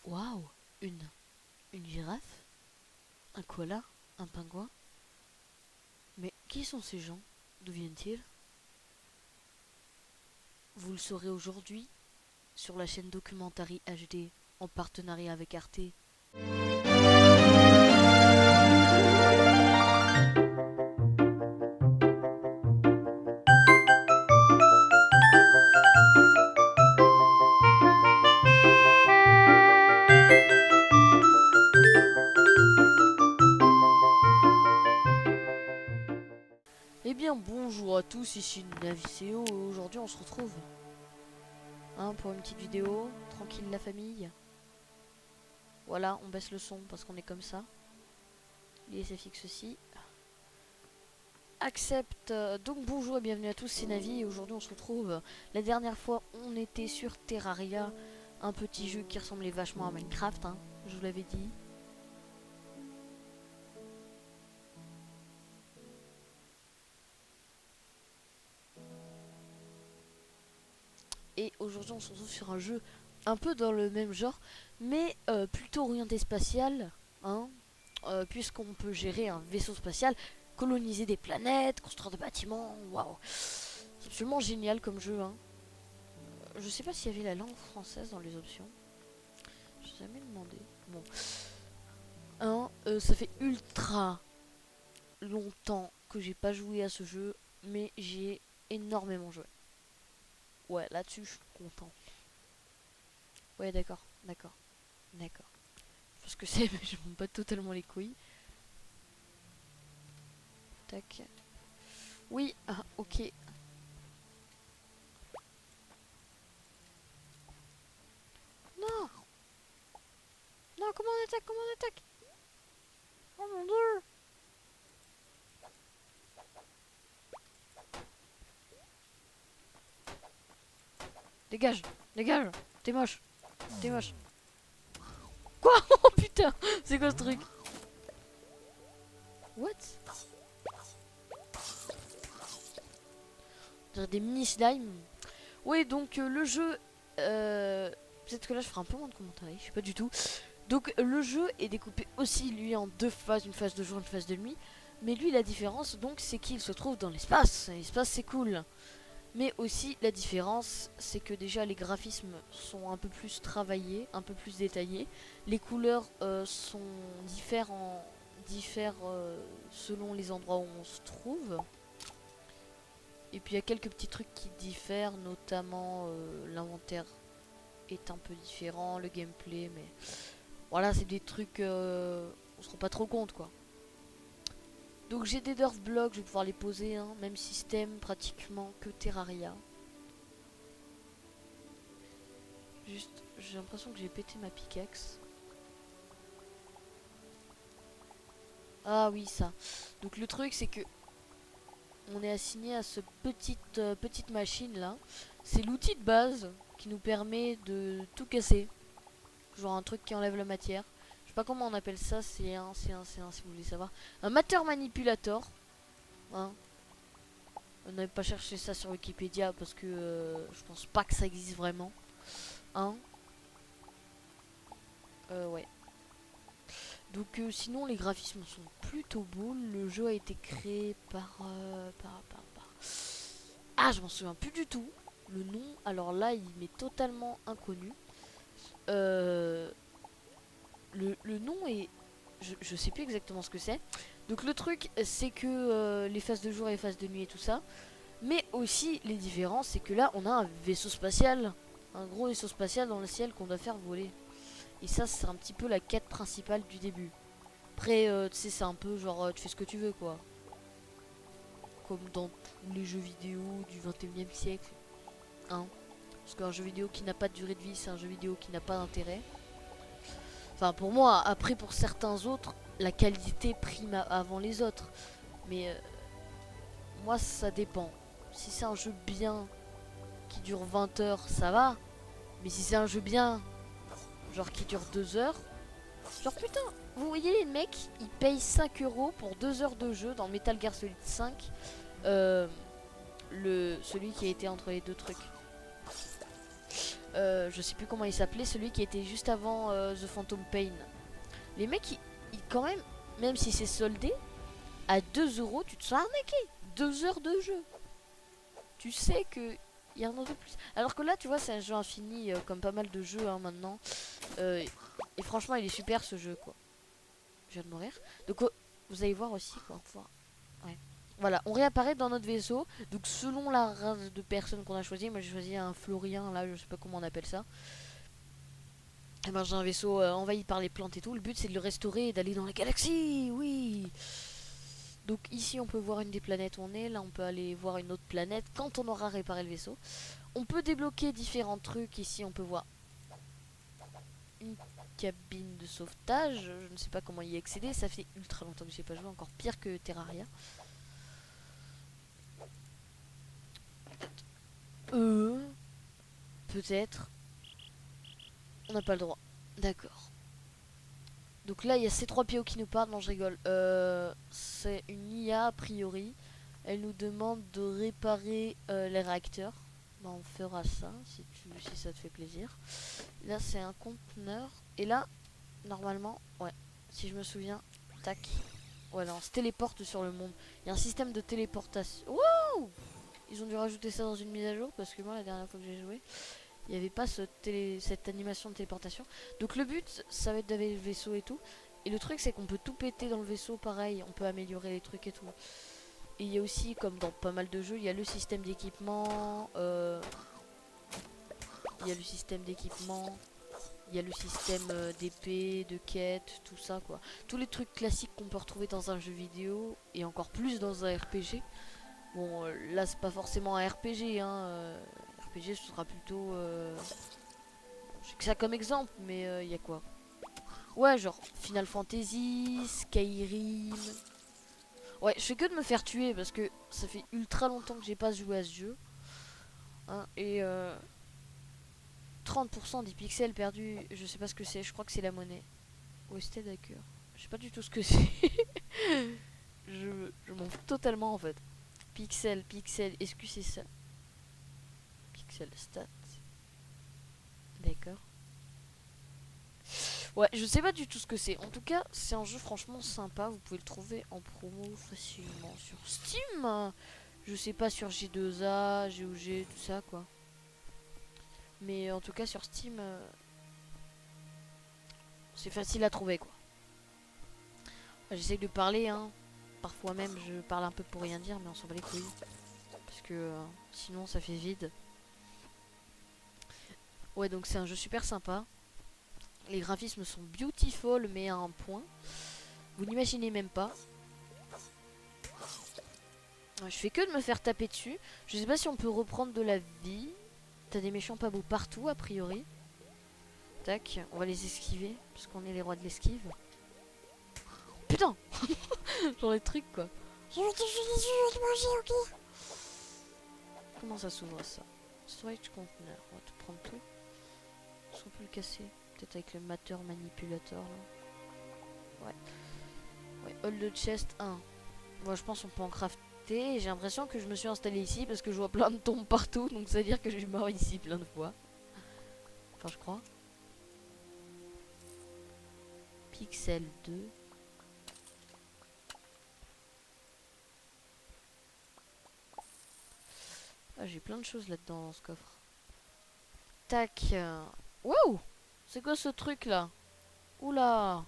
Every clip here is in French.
Waouh, une girafe, un koala, un pingouin. Mais qui sont ces gens? D'où viennent-ils? Vous le saurez aujourd'hui sur la chaîne Documentary HD en partenariat avec Arte. Eh bien bonjour à tous, ici Naviceo et aujourd'hui on se retrouve pour une petite vidéo, tranquille la famille. Voilà, on baisse le son parce qu'on est comme ça. Les SFX aussi. Accepte. Donc bonjour et bienvenue à tous, c'est Navi et aujourd'hui on se retrouve. La dernière fois on était sur Terraria, un petit jeu qui ressemblait vachement à Minecraft, je vous l'avais dit. Et aujourd'hui on se retrouve sur un jeu un peu dans le même genre, mais plutôt orienté spatial, puisqu'on peut gérer un vaisseau spatial, coloniser des planètes, construire des bâtiments. Waouh, c'est absolument génial comme jeu. Je sais pas s'il y avait la langue française dans les options. J'ai jamais demandé. Bon, ça fait ultra longtemps que j'ai pas joué à ce jeu, mais j'ai énormément joué. Ouais, là-dessus je suis content. Ouais, d'accord, d'accord, d'accord. Parce que c'est, mais je m'en bats totalement les couilles. Tac. Oui, ok. Non, non, comment on attaque, comment on attaque? Oh mon dieu. Dégage, dégage. T'es moche, t'es moche. Quoi? Oh putain, c'est quoi ce truc? What? Des mini slime. Oui, donc le jeu. Peut-être que là je ferai un peu moins de commentaires, je sais pas du tout. Donc le jeu est découpé aussi lui en deux phases, une phase de jour, une phase de nuit. Mais lui la différence donc c'est qu'il se trouve dans l'espace. L'espace c'est cool. Mais aussi la différence c'est que déjà les graphismes sont un peu plus travaillés, un peu plus détaillés. Les couleurs diffèrent selon les endroits où on se trouve. Et puis il y a quelques petits trucs qui diffèrent, notamment l'inventaire est un peu différent, le gameplay, mais voilà, c'est des trucs, on se rend pas trop compte quoi. Donc j'ai des Dirt Blocks, je vais pouvoir les poser, même système pratiquement que Terraria. Juste, j'ai l'impression que j'ai pété ma pickaxe. Ah oui, ça. Donc le truc c'est que on est assigné à ce petite machine là. C'est l'outil de base qui nous permet de tout casser. Genre un truc qui enlève la matière. Je sais pas comment on appelle ça, c'est un, si vous voulez savoir. Un matter manipulator. On n'avait pas cherché ça sur Wikipédia parce que je pense pas que ça existe vraiment. Ouais. Donc sinon les graphismes sont plutôt beaux. Le jeu a été créé par. Ah, je m'en souviens plus du tout. Le nom, alors là, il m'est totalement inconnu. Euh, le nom est. Je sais plus exactement ce que c'est. Donc le truc, c'est que les phases de jour et les phases de nuit et tout ça. Mais aussi, les différences, c'est que là, on a un vaisseau spatial. Un gros vaisseau spatial dans le ciel qu'on doit faire voler. Et ça, c'est un petit peu la quête principale du début. Après, tu sais, c'est un peu genre, tu fais ce que tu veux, quoi. Comme dans tous les jeux vidéo du 21e siècle. Parce qu'un jeu vidéo qui n'a pas de durée de vie, c'est un jeu vidéo qui n'a pas d'intérêt. Enfin, pour moi, après, pour certains autres, la qualité prime avant les autres. Mais moi, ça dépend. Si c'est un jeu bien qui dure 20 heures, ça va. Mais si c'est un jeu bien, genre qui dure 2 heures, genre putain, vous voyez les mecs, ils payent 5 euros pour 2 heures de jeu dans Metal Gear Solid 5. Celui qui a été entre les deux trucs. Je sais plus comment il s'appelait, celui qui était juste avant The Phantom Pain. Les mecs, quand même si c'est soldé, à 2 euros, tu te sens arnaqué. 2 heures de jeu. Tu sais que il y en a de plus. Alors que là, tu vois, c'est un jeu infini, comme pas mal de jeux hein, maintenant. Et franchement, il est super ce jeu, quoi. Je viens de mourir. Donc, vous allez voir aussi, quoi. Ouais. Voilà, on réapparaît dans notre vaisseau. Donc, selon la race de personnes qu'on a choisi, moi j'ai choisi un Florien, là, je sais pas comment on appelle ça. Et ben, j'ai un vaisseau envahi par les plantes et tout. Le but, c'est de le restaurer et d'aller dans la galaxie. Oui. Donc ici on peut voir une des planètes où on est, là on peut aller voir une autre planète quand on aura réparé le vaisseau. On peut débloquer différents trucs, ici on peut voir une cabine de sauvetage, je ne sais pas comment y accéder, ça fait ultra longtemps que j'ai pas joué, encore pire que Terraria. Euh, Peut-être. On n'a pas le droit. D'accord. Donc là il y a ces 3 PO qui nous parlent, non je rigole. C'est une IA a priori. Elle nous demande de réparer les réacteurs. Bah, on fera ça si ça te fait plaisir. Là c'est un conteneur. Et là, normalement, ouais, si je me souviens, tac. Voilà, on se téléporte sur le monde. Il y a un système de téléportation. Wow! Ils ont dû rajouter ça dans une mise à jour parce que moi la dernière fois que j'ai joué, il n'y avait pas cette animation de téléportation. Donc le but, ça va être d'avoir le vaisseau et tout. Et le truc c'est qu'on peut tout péter dans le vaisseau pareil, on peut améliorer les trucs et tout. Et il y a aussi, comme dans pas mal de jeux, il y a le système d'équipement. Il y a le système d'équipement. Il y a le système d'épée, de quête, tout ça quoi. Tous les trucs classiques qu'on peut retrouver dans un jeu vidéo et encore plus dans un RPG. Bon, là c'est pas forcément un RPG, hein. RPG ce sera plutôt. J'ai que ça comme exemple, mais il y a quoi? Ouais, genre Final Fantasy, Skyrim. Ouais, je fais que de me faire tuer parce que ça fait ultra longtemps que j'ai pas joué à ce jeu. Hein, et 30% des pixels perdus, je sais pas ce que c'est, je crois que c'est la monnaie. OST d'accord. Je sais pas du tout ce que c'est. je m'en fous totalement en fait. Pixel, est-ce que c'est ça? Pixel stats. D'accord. Ouais, je sais pas du tout ce que c'est. En tout cas, c'est un jeu franchement sympa. Vous pouvez le trouver en promo facilement sur Steam. Je sais pas sur J2A, GOG, tout ça quoi. Mais en tout cas sur Steam, c'est facile à trouver quoi. J'essaye de parler, hein. Parfois même je parle un peu pour rien dire, mais on s'en bat les couilles. Parce que sinon ça fait vide. Ouais, donc c'est un jeu super sympa. Les graphismes sont beautiful, mais à un point. Vous n'imaginez même pas. Je fais que de me faire taper dessus. Je sais pas si on peut reprendre de la vie. T'as des méchants pas beaux partout, a priori. Tac, on va les esquiver, parce qu'on est les rois de l'esquive. Putain. Genre les trucs, quoi. Comment ça s'ouvre, ça? Storage container. On va tout prendre tout. Est-ce qu'on peut le casser? Peut-être avec le mateur manipulateur, là. Ouais. Ouais, hold chest 1. Moi, je pense qu'on peut en crafter. J'ai l'impression que je me suis installé ici parce que je vois plein de tombes partout. Donc ça veut dire que je suis mort ici plein de fois. Enfin, je crois. Pixel 2. Ah, j'ai plein de choses là-dedans dans ce coffre. Tac. Wow! C'est quoi ce truc là? Oula!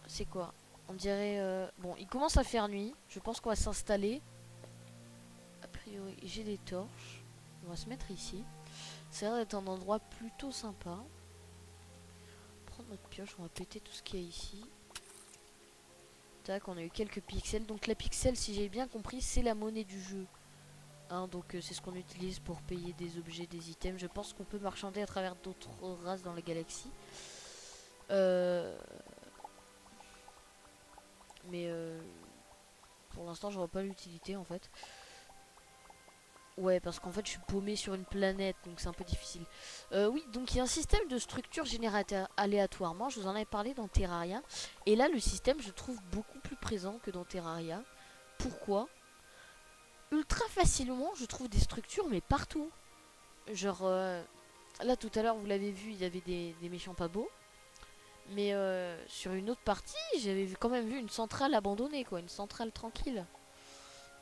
C'est quoi? On dirait... Bon, il commence à faire nuit. Je pense qu'on va s'installer. A priori, j'ai des torches. On va se mettre ici. Ça a l'air d'être un endroit plutôt sympa. Prendre notre pioche, on va péter tout ce qu'il y a ici. Tac, on a eu quelques pixels. Donc la pixel, si j'ai bien compris, c'est la monnaie du jeu. Hein, donc c'est ce qu'on utilise pour payer des objets, des items. Je pense qu'on peut marchander à travers d'autres races dans la galaxie. Mais pour l'instant, je vois pas l'utilité en fait. Ouais, parce qu'en fait, je suis paumé sur une planète, donc c'est un peu difficile. Oui, donc il y a un système de structure générée aléatoirement. Je vous en avais parlé dans Terraria. Et là, le système, je trouve beaucoup plus présent que dans Terraria. Pourquoi? Ultra facilement, je trouve des structures, mais partout. Genre, là tout à l'heure, vous l'avez vu, il y avait des méchants pas beaux. Mais sur une autre partie, j'avais quand même vu une centrale abandonnée, quoi. Une centrale tranquille.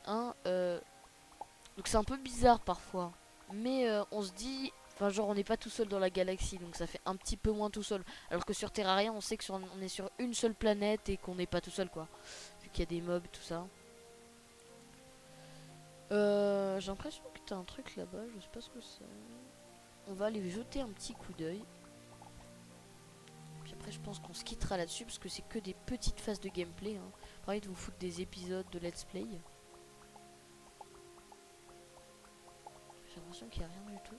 Hein, donc c'est un peu bizarre parfois. Mais on se dit... Enfin, genre, on n'est pas tout seul dans la galaxie, donc ça fait un petit peu moins tout seul. Alors que sur Terraria, on sait on est sur une seule planète et qu'on n'est pas tout seul, quoi. Vu qu'il y a des mobs, tout ça. J'ai l'impression que t'as un truc là-bas, je sais pas ce que c'est. On va aller jeter un petit coup d'œil. Puis après, je pense qu'on se quittera là-dessus parce que c'est que des petites phases de gameplay. Hein. Pareil de vous foutre des épisodes de let's play. J'ai l'impression qu'il n'y a rien du tout.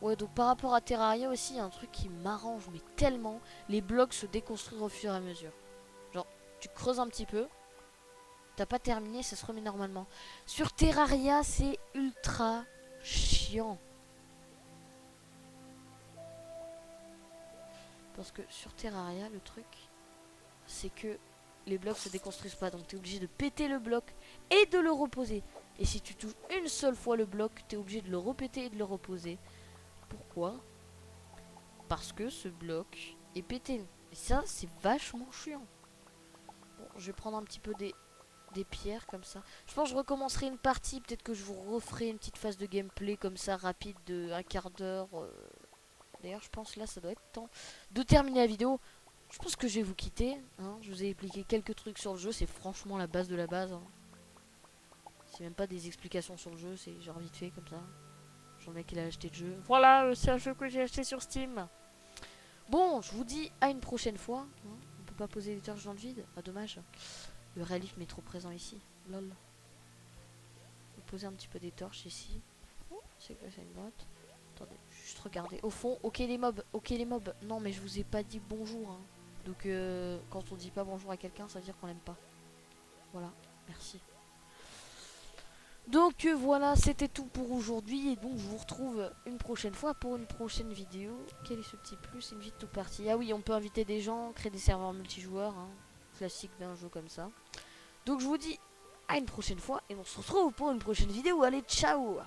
Ouais, donc par rapport à Terraria aussi, il y a un truc qui m'arrange, mais tellement. Les blocs se déconstruisent au fur et à mesure. Genre, tu creuses un petit peu. T'as pas terminé, ça se remet normalement. Sur Terraria, c'est ultra chiant. Parce que sur Terraria, le truc, c'est que les blocs se déconstruisent pas. Donc t'es obligé de péter le bloc et de le reposer. Et si tu touches une seule fois le bloc, t'es obligé de le repéter et de le reposer. Pourquoi? Parce que ce bloc est pété. Et ça, c'est vachement chiant. Bon, je vais prendre un petit peu des pierres comme ça. Je pense que je recommencerai une partie. Peut-être que je vous referai une petite phase de gameplay comme ça, rapide, de un quart d'heure. D'ailleurs, je pense là, ça doit être temps de terminer la vidéo. Je pense que je vais vous quitter. Hein. Je vous ai expliqué quelques trucs sur le jeu. C'est franchement la base de la base. Hein. C'est même pas des explications sur le jeu. C'est genre vite fait comme ça. Genre le mec il a acheté le jeu. Voilà, c'est un jeu que j'ai acheté sur Steam. Bon, je vous dis à une prochaine fois. Hein. On peut pas poser des torches dans le vide. Ah, dommage. Le réalisme est trop présent ici. Lol. Je vais poser un petit peu des torches ici. Oh, c'est quoi, c'est une boîte? Attendez, juste regarder. Au fond, ok les mobs, ok les mobs. Non, mais je vous ai pas dit bonjour. Hein. Donc, quand on dit pas bonjour à quelqu'un, ça veut dire qu'on l'aime pas. Voilà, merci. Donc voilà, c'était tout pour aujourd'hui. Et donc, je vous retrouve une prochaine fois pour une prochaine vidéo. Quel est ce petit plus? Invite tout parti. Ah oui, on peut inviter des gens, créer des serveurs multijoueurs. Hein. Classique d'un jeu comme ça. Donc, je vous dis à une prochaine fois. Et on se retrouve pour une prochaine vidéo. Allez, ciao!